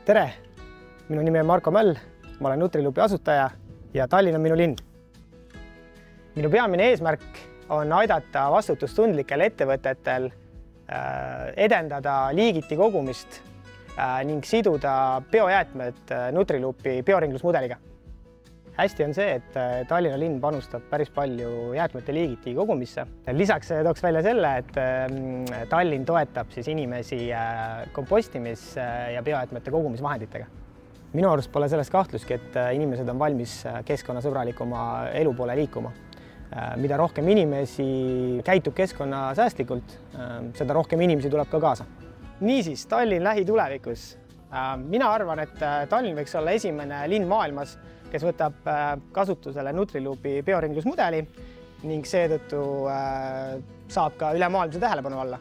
Tere! Minu nimi on Marko Möll, ma olen Nutrilupi asutaja ja Tallinn on minu linn. Minu peamine eesmärk on aidata vastutustundlikel ettevõtetel edendada liigiti kogumist ning siduda biojäätmed Nutrilupi bioringlusmudeliga. Hästi on see, et Tallinna linn panustab päris palju jäätmete liigiti kogumisse. Lisaks tooks välja selle, et Tallinn toetab inimesi kompostimis- ja biojäätmete kogumisvahenditega. Minu arust pole selles kahtlustki, et inimesed on valmis keskkonnasõbralikuma elu poole liikuma. Mida rohkem inimesi käitub keskkonnasäästlikult, seda rohkem inimesi tuleb ka kaasa. Niisiis, Tallinn lähitulevikus. Mina arvan, et Tallinn võiks olla esimene linn maailmas, kes võtab kasutusele Nutrilupi bioringlusmudeli ning seetõttu saab ka ülemaailmse tähelepanu alla.